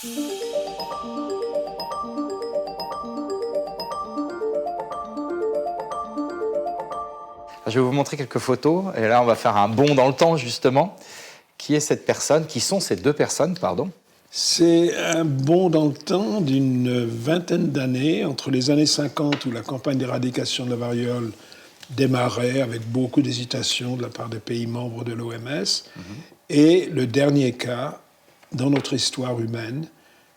Je vais vous montrer quelques photos, et là on va faire un bond dans le temps justement. Qui est cette personne? Qui sont ces deux personnes, pardon? C'est un bond dans le temps d'une vingtaine d'années, entre les années 50 où la campagne d'éradication de la variole démarrait avec beaucoup d'hésitation de la part des pays membres de l'OMS, et le dernier cas dans notre histoire humaine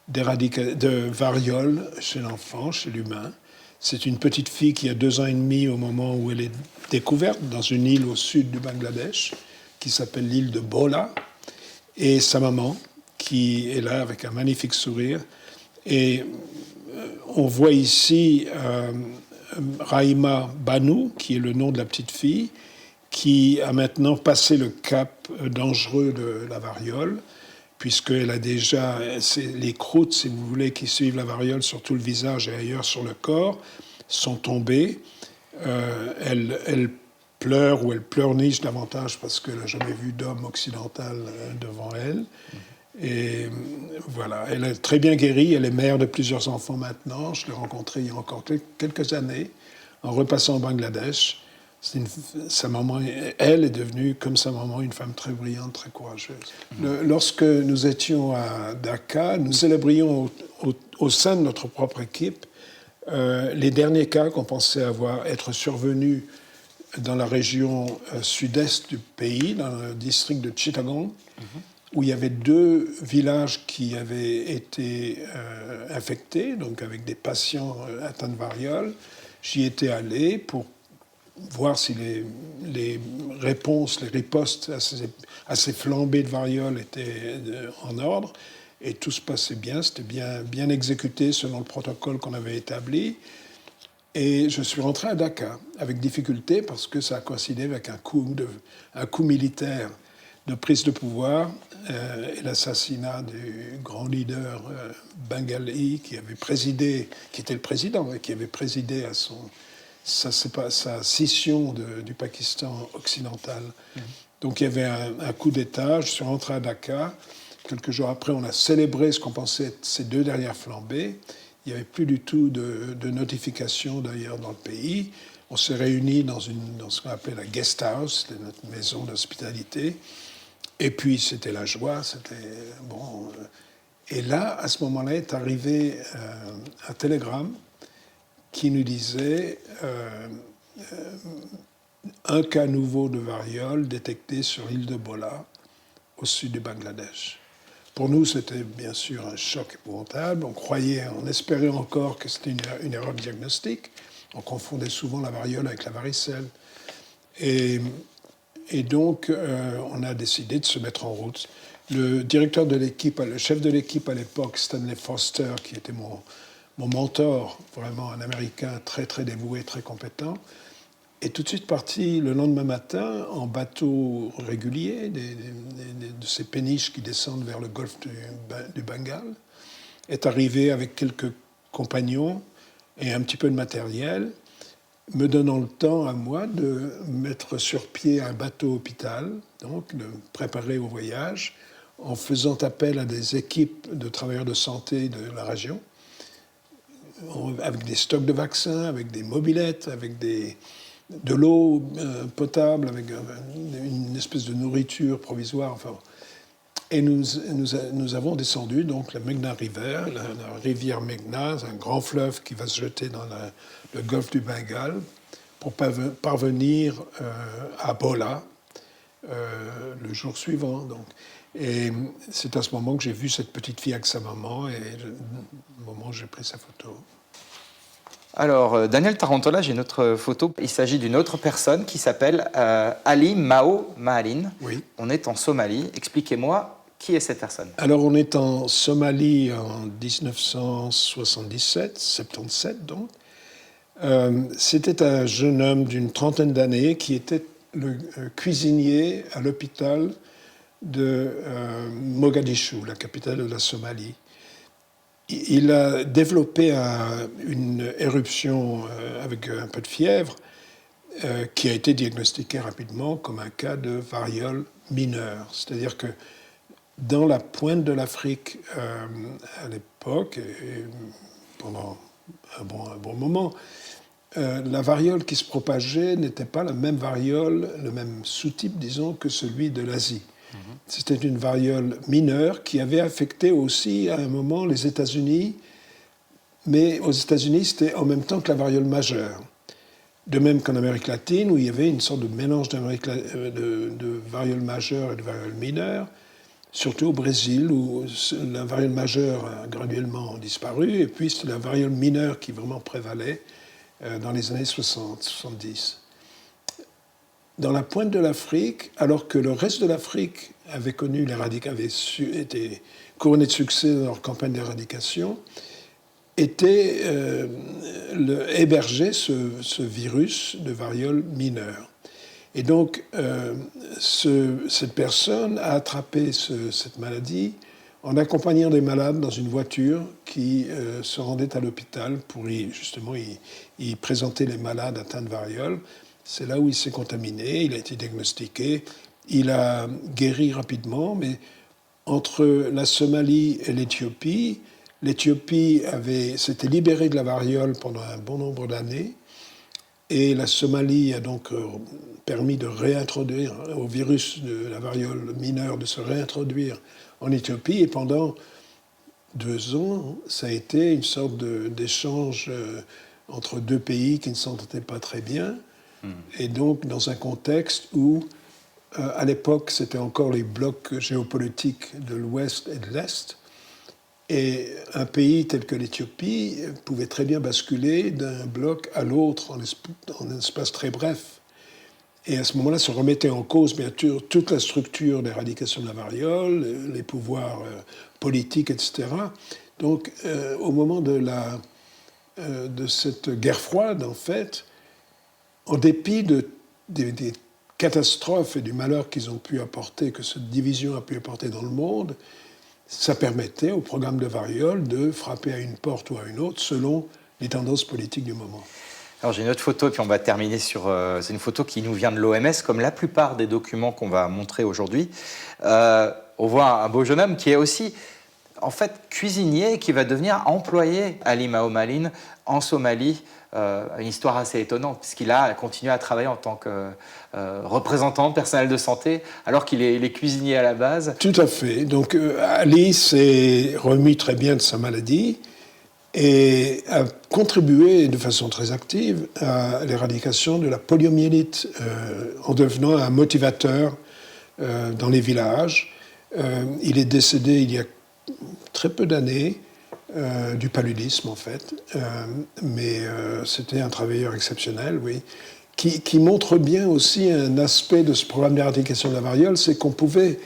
de variole chez l'enfant, chez l'humain. C'est une petite fille qui a 2 ans et demi au moment où elle est découverte dans une île au sud du Bangladesh qui s'appelle l'île de Bola, et sa maman qui est là avec un magnifique sourire. Et on voit ici Rahima Banu, qui est le nom de la petite fille, qui a maintenant passé le cap dangereux de la variole, puisqu'elle a déjà les croûtes, si vous voulez, qui suivent la variole sur tout le visage et ailleurs sur le corps, sont tombées. Elle pleure ou elle pleurniche davantage parce qu'elle n'a jamais vu d'homme occidental devant elle. Et voilà, elle est très bien guérie, elle est mère de plusieurs enfants maintenant. Je l'ai rencontrée il y a encore quelques années en repassant au Bangladesh. Sa maman, elle est devenue, comme sa maman, une femme très brillante, très courageuse. Lorsque nous étions à Dhaka, nous célébrions au sein de notre propre équipe les derniers cas qu'on pensait être survenus dans la région sud-est du pays, dans le district de Chittagong, où il y avait 2 villages qui avaient été infectés, donc avec des patients atteints de variole. J'y étais allé pour voir si les réponses, les ripostes à ces flambées de variole étaient en ordre. Et tout se passait bien, c'était bien exécuté selon le protocole qu'on avait établi. Et je suis rentré à Dhaka avec difficulté parce que ça a coïncidé avec un coup militaire de prise de pouvoir et l'assassinat du grand leader bengali qui était le président et qui avait présidé à sa scission du Pakistan occidental. Donc il y avait un coup d'État, je suis rentré à Dhaka. Quelques jours après, on a célébré ce qu'on pensait être ces 2 dernières flambées. Il n'y avait plus du tout de notification d'ailleurs dans le pays. On s'est réunis dans ce qu'on appelait la guest house, notre maison d'hospitalité. Et puis c'était la joie, c'était bon. Et là, à ce moment-là, est arrivé un télégramme qui nous disait un cas nouveau de variole détecté sur l'île de Bola, au sud du Bangladesh. Pour nous, c'était bien sûr un choc épouvantable. On espérait encore que c'était une erreur de diagnostic. On confondait souvent la variole avec la varicelle. Et donc, on a décidé de se mettre en route. Le directeur de l'équipe, le chef de l'équipe à l'époque, Stanley Foster, qui était mon mentor, vraiment un Américain très, très dévoué, très compétent, est tout de suite parti le lendemain matin en bateau régulier, de ces péniches qui descendent vers le golfe du Bengale, est arrivé avec quelques compagnons et un petit peu de matériel, me donnant le temps à moi de mettre sur pied un bateau hôpital, donc de me préparer au voyage, en faisant appel à des équipes de travailleurs de santé de la région, avec des stocks de vaccins, avec des mobylettes, avec de l'eau potable, avec une espèce de nourriture provisoire. Enfin. Et nous avons descendu donc la Meghna River, la rivière Meghna, un grand fleuve qui va se jeter dans le golfe du Bengale, pour parvenir à Bola le jour suivant. Donc. Et c'est à ce moment que j'ai vu cette petite fille avec sa maman, et au moment où j'ai pris sa photo. Alors, Daniel Tarantola, j'ai une autre photo. Il s'agit d'une autre personne qui s'appelle Ali Mao Mahalin. Oui. On est en Somalie. Expliquez-moi, qui est cette personne? Alors, on est en Somalie en 1977, 77 donc. C'était un jeune homme d'une trentaine d'années qui était le cuisinier à l'hôpital de Mogadiscio, la capitale de la Somalie. Il a développé une éruption avec un peu de fièvre qui a été diagnostiquée rapidement comme un cas de variole mineure. C'est-à-dire que dans la pointe de l'Afrique à l'époque, et pendant un bon moment, la variole qui se propageait n'était pas la même variole, le même sous-type, disons, que celui de l'Asie. C'était une variole mineure qui avait affecté aussi à un moment les États-Unis, mais aux États-Unis, c'était en même temps que la variole majeure. De même qu'en Amérique latine, où il y avait une sorte de mélange de variole majeure et de variole mineure, surtout au Brésil, où la variole majeure a graduellement disparu, et puis c'est la variole mineure qui vraiment prévalait dans les années 60, 70. Dans la pointe de l'Afrique, alors que le reste de l'Afrique avait connu avait été couronné de succès dans leur campagne d'éradication, hébergeait ce virus de variole mineure. Et donc, cette personne a attrapé cette maladie en accompagnant des malades dans une voiture qui se rendait à l'hôpital pour justement y présenter les malades atteints de variole. C'est là où il s'est contaminé, il a été diagnostiqué, il a guéri rapidement, mais entre la Somalie et l'Éthiopie, l'Éthiopie s'était libérée de la variole pendant un bon nombre d'années, et la Somalie a donc permis de réintroduire au virus de la variole mineure de se réintroduire en Éthiopie, et pendant 2 ans, ça a été une sorte d'échange entre deux pays qui ne s'entendaient pas très bien, et donc dans un contexte où, à l'époque, c'était encore les blocs géopolitiques de l'Ouest et de l'Est, et un pays tel que l'Éthiopie pouvait très bien basculer d'un bloc à l'autre en un espace très bref. Et à ce moment-là, se remettait en cause, bien sûr, toute la structure d'éradication de la variole, les pouvoirs politiques, etc. Donc, au moment de cette guerre froide, en fait, en dépit des catastrophes et du malheur qu'ils ont pu apporter, que cette division a pu apporter dans le monde, ça permettait au programme de variole de frapper à une porte ou à une autre selon les tendances politiques du moment. Alors j'ai une autre photo, et puis on va terminer sur... c'est une photo qui nous vient de l'OMS, comme la plupart des documents qu'on va montrer aujourd'hui. On voit un beau jeune homme qui est aussi, en fait, cuisinier, qui va devenir employé à Ali Mao Malin en Somalie. Une histoire assez étonnante, puisqu'il a continué à travailler en tant que représentant personnel de santé, alors qu'il est cuisinier à la base. Tout à fait. Donc Ali s'est remis très bien de sa maladie et a contribué de façon très active à l'éradication de la poliomyélite en devenant un motivateur dans les villages. Il est décédé il y a très peu d'années, du paludisme en fait, mais c'était un travailleur exceptionnel, oui, qui montre bien aussi un aspect de ce programme d'éradication de la variole, c'est qu'on pouvait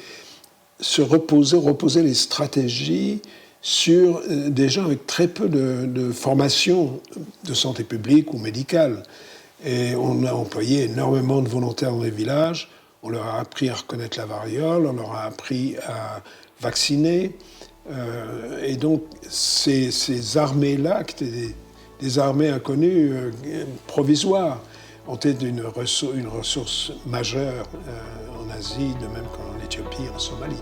reposer les stratégies sur des gens avec très peu de formation de santé publique ou médicale. Et on a employé énormément de volontaires dans les villages, on leur a appris à reconnaître la variole, on leur a appris à vacciner. Et donc, ces armées-là, qui étaient des armées inconnues, provisoires, ont été une ressource majeure en Asie, de même qu'en Éthiopie et en Somalie.